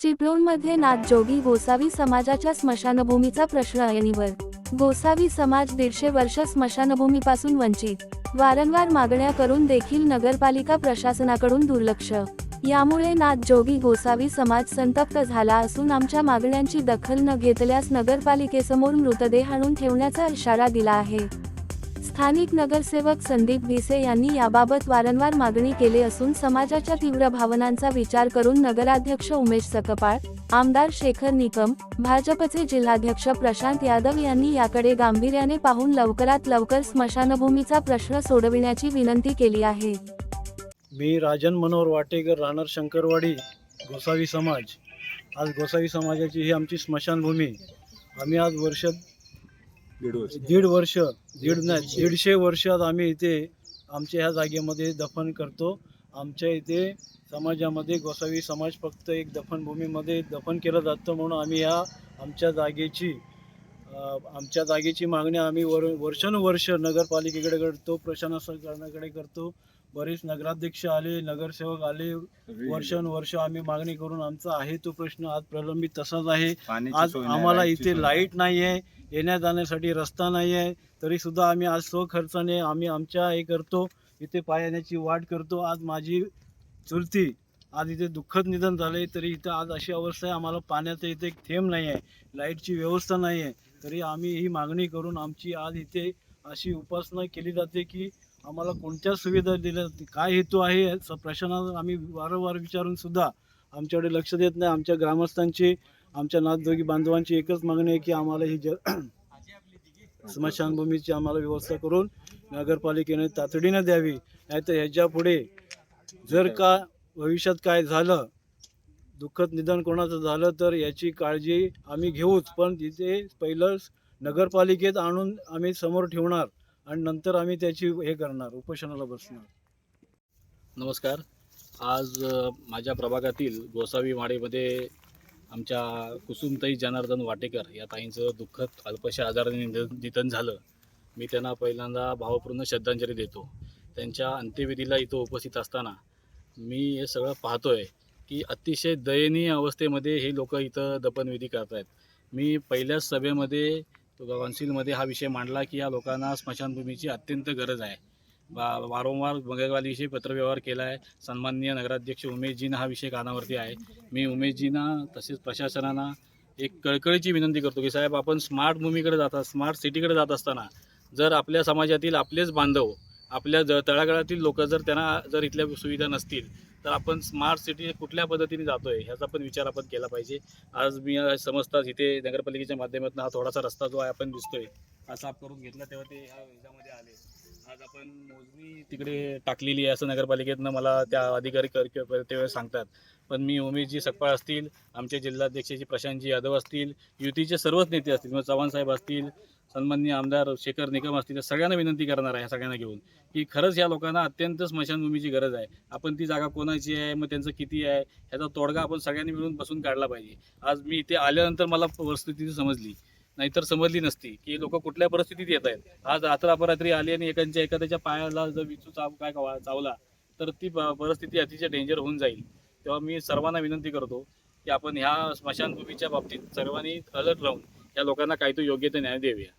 चिपळूणमध्ये नाथजोगी गोसावी समाजाच्या स्मशानभूमीचा प्रश्न ऐरणीवर. गोसावी समाज 150 वर्ष स्मशानभूमीपासून वंचित. वारंवार मागण्या करून देखील नगरपालिका प्रशासनाकडून दुर्लक्ष. यामुळे नाथजोगी गोसावी समाज संतप्त झाला असून आमच्या मागण्यांची दखल न घेतल्यास नगरपालिकेसमोर मृतदेह आणून ठेवण्याचा इशारा दिला आहे. स्थानिक नगरसेवक संदीप भिसे यांनी याबाबत वारंवार मागणी केली असून समाजाच्या तीव्र भावनांचा विचार करून नगराध्यक्ष उमेश सकपाळ, आमदार शेखर निकम, भाजपचे जिल्हाध्यक्ष प्रशांत यादव यांनी याकडे गांभीर्याने पाहून लवकरात लवकर स्मशानभूमीचा प्रश्न सोडविण्याची विनंती केली आहे. मी राजन मनोहर वाटेकर, राहणार शंकरवाडी, गोसावी समाज. आज गोसावी समाजाची ही आमची स्मशानभूमी. आम्ही आज दीड वर्ष 150 वर्षात आम्ही इथे आमच्या ह्या जागेमध्ये दफन करतो. आमच्या इथे समाजामध्ये गोसावी समाज फक्त एक दफनभूमीमध्ये दफन केलं जातं, म्हणून आम्ही आमच्या जागेची मागणी आम्ही वर्षानुवर्ष नगरपालिकेकडे करतो, प्रशासनाकडे करतो. बरेच नगराध्यक्ष आले, नगरसेवक आले, वर्षानुवर्ष आम्ही मागणी करून आमचा आहे तो प्रश्न आज प्रलंबित तसाच आहे. आज आम्हाला इथे लाईट नाही आहे, येण्या जाण्यासाठी रस्ता नाही आहे, तरी सुद्धा आम्ही आज स्वखर्चाने आम्ही आमच्या हे करतो, इथे पाण्याची वाट करतो. आज माझी चुलती आज इथे दुःखद निधन झाले, तरी इथं आज अशी अवस्था आहे, आम्हाला पाण्याचं इथे एक थेंब नाही आहे, लाईटची व्यवस्था नाही आहे, तरी आम्ही ही मागणी करून आमची आज इथे अशी उपासना केली जाते की आम्हाला कोणत्या सुविधा दिल्या, काय हेतू आहे प्रशासनाला आम्ही वारंवार विचारून सुद्धा आमच्याकडे लक्ष देत नाही. आमच्या ग्रामस्थांची, आमच्या नाथजोगी बांधवांची एकच मागणी आहे की आम्हाला ही स्मशानभूमीची आम्हाला व्यवस्था करून नगरपालिकेने तातडीने द्यावी. नाहीतर ह्याच्या पुढे जर का भविष्यात काय झालं, दुःखद निधन कोणाचं झालं, तर याची काळजी आम्ही घेऊच, पण तिथे पहिलं नगरपालिकेत आणून आम्ही समोर ठेवणार आणि नंतर आम्ही त्याची हे करणार, उपोषणाला बसणार. नमस्कार. आज माझ्या प्रभागातील गोसावी वाडीमध्ये आमच्या कुसुमताई जनार्दन वाटेकर या ताईंचं दुःखद अल्पशा आजाराने निधन झालं. मी त्यांना पहिल्यांदा भावपूर्ण श्रद्धांजली देतो. त्यांच्या अंत्यविधीला इथं उपस्थित असताना मी हे सगळं पाहतोय की अतिशय दयनीय अवस्थेमध्ये हे लोक इथं दफनविधी करत आहेत. मी पहिल्याच सभेमध्ये काउन्सिलमध्ये हा विषय मांडला की या लोकांना स्मशानभूमीची अत्यंत गरज आहे. वारंवार नगरपालिकेविषयी पत्रव्यवहार केला आहे. सन्माननीय नगराध्यक्ष उमेशजींना हा विषय कानावरती आहे. मी उमेशजींना तसेच प्रशासनाला एक कळकळीची विनंती करतो की साहेब, आपण स्मार्ट भूमीकडे जाता, स्मार्ट सिटीकडे जात असताना जर आपल्या समाजातील आपलेच बांधव, आपल्या तळागाळातील लोक जर इथल्या सुविधा नसतील तर आपण स्मार्ट सिटी कुठल्या पद्धतीने जातोय ह्याचा पण विचार आपण केला पाहिजे. आज मी समजताच इथे नगरपालिकेच्या माध्यमातून हा थोडासा रस्ता जो आहे आपण दिसतोय हा साफ करून घेतला, तेव्हा ते ह्या ह्याच्यामध्ये आले. आज आपण मोजणी तिकडे टाकलेली आहे असं नगरपालिकेतनं मला त्या अधिकारी तेव्हा सांगतात. पण मी उमेशजी सकपाळ असतील, आमचे जिल्हाध्यक्षजी प्रशांतजी यादव असतील, युतीचे सर्वच नेते असतील, मग चव्हाण साहेब असतील, सन्माननीय आमदार शेखर निकम असतील, या सगळ्यांना विनंती करणार आहे, ह्या सगळ्यांना घेऊन, की खरंच या लोकांना अत्यंत स्मशानभूमीची गरज आहे. आपण ती जागा कोणाची आहे, मग त्यांचं किती आहे, ह्याचा तोडगा आपण सगळ्यांनी मिळून बसून काढला पाहिजे. आज मी इथे आल्यानंतर मला परिस्थिती समजली, नाहीतर समजली नसती की लोक कुठल्या परिस्थितीत येत आहेत. आज रात्री आली आणि एखाद्याच्या पायाला जर विचू चावला तर ती परिस्थिती अतिशय डेंजर होऊन जाईल. तेव्हा मी सर्वांना विनंती करतो की आपण ह्या स्मशानभूमीच्या बाबतीत सर्वांनी अलर्ट राहून या लोकांना काहीतरी योग्य ते न्याय देऊया.